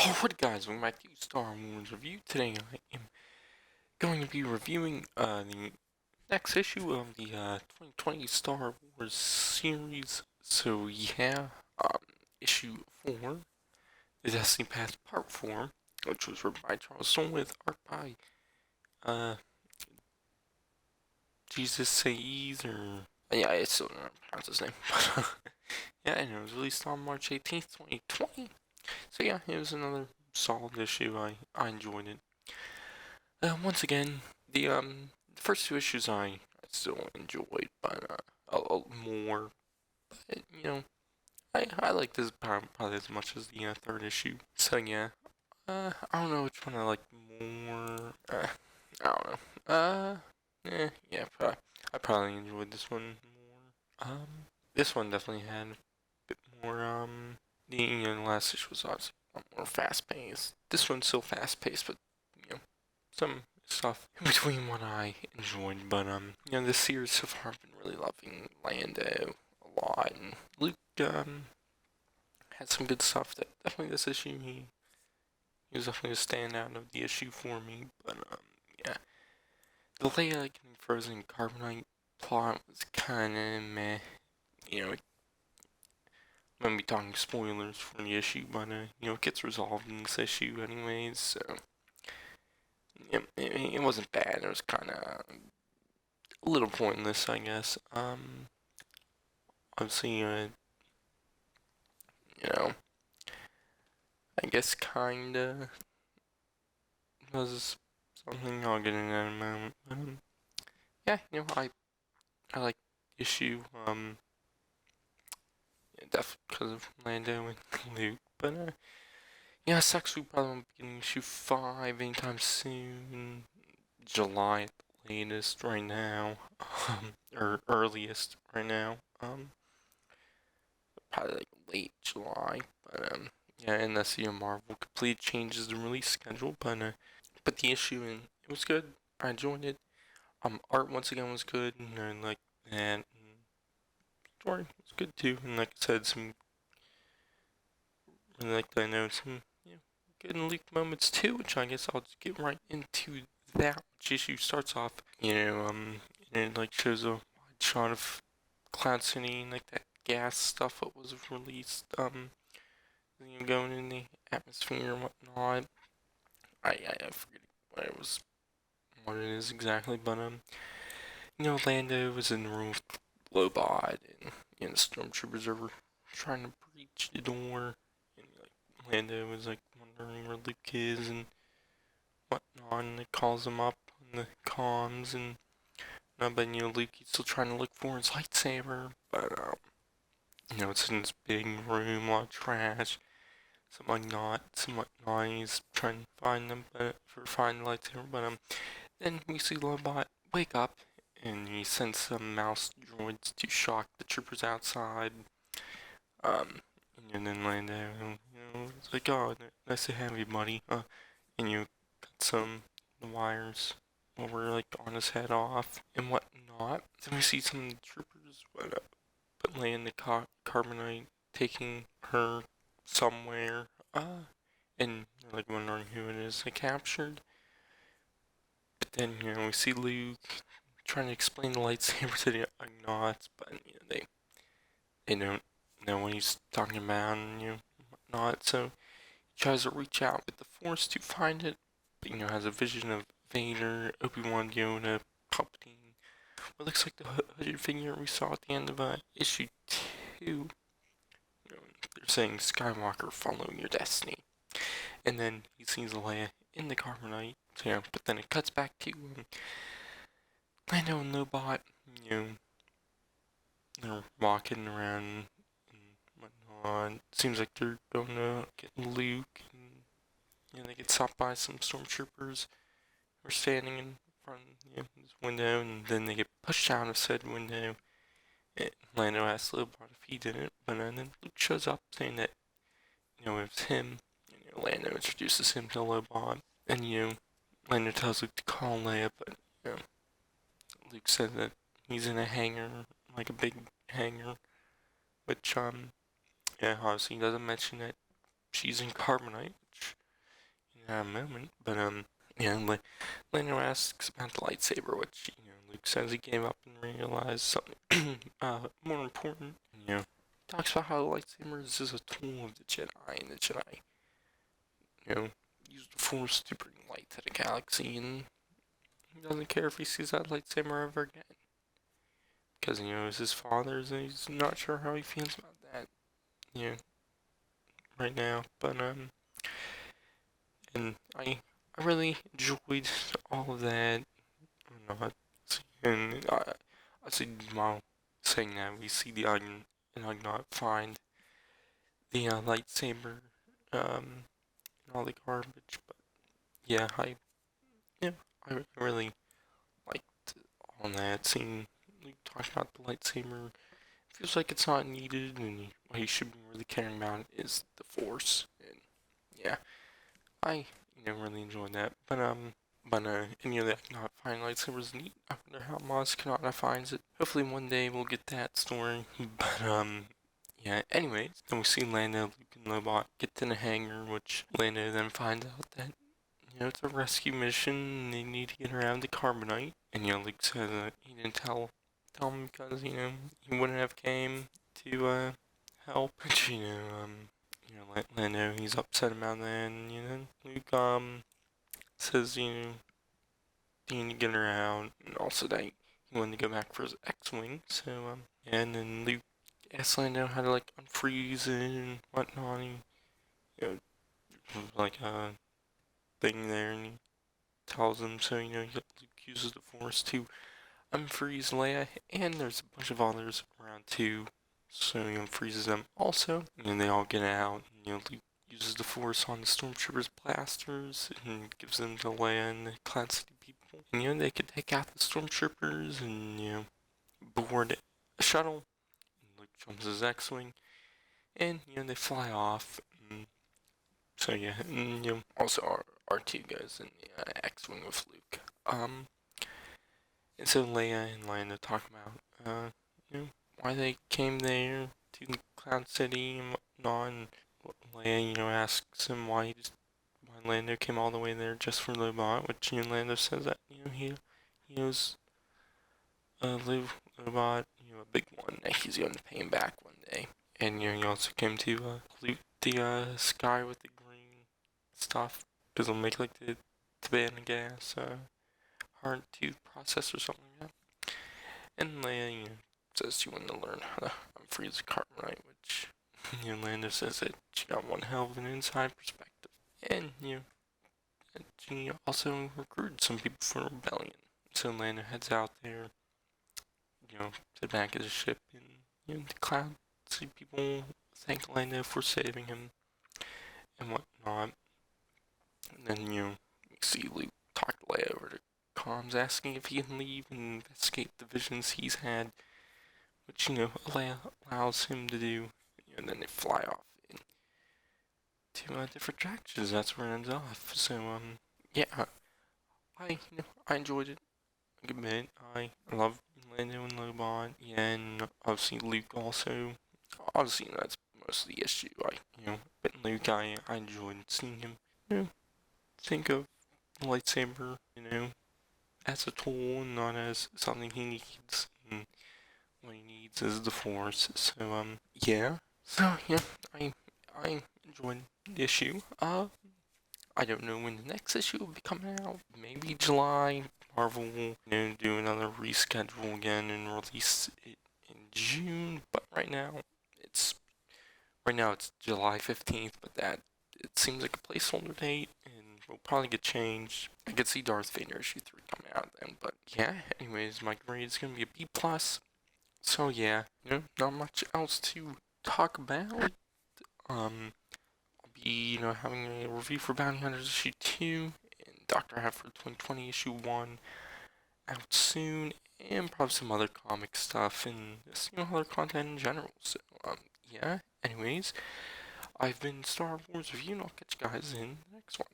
Alright guys, welcome back to Star Wars Review. Today I am going to be reviewing the next issue of the 2020 Star Wars series. So yeah, issue 4, The Destiny Path Part 4, which was written by Charles Soule with art by Jesus Saiz, or yeah, I still don't know how to pronounce his name. Yeah, and it was released on March 18th, 2020. So yeah, it was another solid issue. I enjoyed it. Once again, the first two issues I still enjoyed, but a more. But, I like this probably as much as the third issue. So yeah, I don't know which one I like more. I don't know. Yeah, I probably enjoyed this one more. This one definitely had a bit more. The last issue was obviously a lot more fast paced. This one's still fast paced, but some stuff in between what I enjoyed. But this series so far I've been really loving Lando a lot, and Luke had some good stuff. That definitely this issue he was definitely a standout of the issue for me. But yeah, the Leia getting frozen in carbonite plot was kind of meh. I'm gonna be talking spoilers for the issue, but it gets resolved in this issue anyways. So it wasn't bad. It was kind of a little pointless, I guess. Obviously, you know, I guess kinda was something I'll get into in a moment. Yeah, I like the issue. Yeah, definitely because of Lando and Luke, but yeah, it sucks we probably won't be getting issue 5 anytime soon. July at the latest right now, or earliest right now. Probably like late July, but yeah, unless Marvel completely changes the release schedule, but the issue and it was good. I enjoyed it. Art once again was good, and like that. And story was good too, and like I said, some really like I know some good and leaked moments too, which I guess I'll just get right into that. Which issue starts off, and it like shows a wide shot of Cloud City and like that gas stuff that was released, going in the atmosphere and whatnot. I forget what it was, what it is exactly, but Lando was in the room with Lobot, and the stormtroopers are trying to breach the door, and like Lando was like wondering where Luke is and whatnot, and it calls him up on the comms, and but Luke he's still trying to look for his lightsaber, but it's in this big room, a lot of trash, some whatnot. He's trying to find them, but for find the lightsaber, but then we see Lobot wake up, and he sends some mouse droids to shock the troopers outside. Um, and then Lando, it's like, oh, nice to have you, buddy. And you cut some wires over like on his head off and whatnot. Then we see some troopers, but laying the carbonite, taking her somewhere. And they're like wondering who it is they captured. But then we see Luke trying to explain the lightsaber to the Ugnaughts, but they don't know what he's talking about and whatnot. So he tries to reach out with the Force to find it, but has a vision of Vader, Obi-Wan, Yoda, Palpatine. What looks like the hooded figure we saw at the end of issue 2. They're saying Skywalker, follow your destiny. And then he sees Leia in the carbonite. So, but then it cuts back to Lando and Lobot. They're walking around and whatnot. Seems like they're going to get Luke, and they get stopped by some stormtroopers who are standing in front of this window, and then they get pushed out of said window. And Lando asks Lobot if he did it, but then Luke shows up saying that it's him. Lando introduces him to Lobot, and Lando tells Luke to call Leia, but Luke said that he's in a hangar, like a big hangar, which yeah, obviously he doesn't mention that she's in carbonite, which moment, but Lando asks about the lightsaber, which Luke says he gave up and realized something more important. Talks about how the lightsaber is just a tool of the Jedi, and the Jedi, use the Force to bring light to the galaxy, and he doesn't care if he sees that lightsaber ever again. Because, it's his father's, and he's not sure how he feels about that, right now. But, and I really enjoyed all of that. And I see, while saying that, we see the Ugnaught find the lightsaber, and all the garbage. But yeah, I really liked all that. Seeing Luke talk about the lightsaber, feels like it's not needed, and what he should be really caring about is the Force. And yeah, I really enjoyed that. But that not find lightsabers neat. I wonder how Maz Kanata finds it. Hopefully one day we'll get that story. But yeah. Anyways, then we see Lando, Luke, and Lobot get to the hangar, which Lando then finds out that it's a rescue mission. And they need to get around the carbonite, and Luke says that he didn't tell him because he wouldn't have came to help. But Lando, he's upset about that, and Luke says they need to get her out, and also that he wanted to go back for his X-wing. So and then Luke asks Lando how to unfreeze it and whatnot. And, like a thing there, and he tells him. So Luke uses the Force to unfreeze Leia, and there's a bunch of others around too. So freezes them also, and they all get out. And, Luke uses the Force on the Stormtroopers' blasters and gives them to Leia and the Cloud City people. And they could take out the Stormtroopers and board a shuttle. And Luke jumps his X-wing, and they fly off. And so yeah, and also R2 goes in the X-wing with Luke. And so Leia and Lando talk about why they came there to Cloud City and whatnot. And Leia, asks him why Lando came all the way there just for Lobot, which Lando says that he owes Lobot a big one that he's going to pay him back one day. And he also came to loot the sky with the green stuff because it'll make the Tibetan gas hard to process or something like that. And Leia says she wanted to learn how to unfreeze the carbonite, which Lando says that she got one hell of an inside perspective. And she also recruited some people for rebellion. So Lando heads out there, to the back of the ship, and the Cloud City people thank Lando for saving him and whatnot. And then we see Luke talk to Leia over to comms, asking if he can leave and investigate the visions he's had, which Leia allows him to do. And then they fly off to different directions. That's where it ends off. So yeah, I enjoyed it a good bit. I love Lando and Lobot, and obviously Luke also. Obviously that's most of the issue. But Luke, I enjoyed seeing him. Think of the lightsaber, as a tool and not as something he needs. And what he needs is the Force. So yeah. So yeah, I enjoyed the issue. I don't know when the next issue will be coming out. Maybe July. Marvel will do another reschedule again and release it in June. But right now it's July 15th. But that it seems like a placeholder date, and will probably get changed. I could see Darth Vader issue 3 coming out then. But yeah. Anyways, my grade is gonna be a B+. So yeah, not much else to talk about. I'll be, having a review for Bounty Hunters issue 2 and Dr. Hadford 2020 issue 1 out soon, and probably some other comic stuff and just, other content in general. So, yeah, anyways, I've been Star Wars Review, and I'll catch you guys in the next one.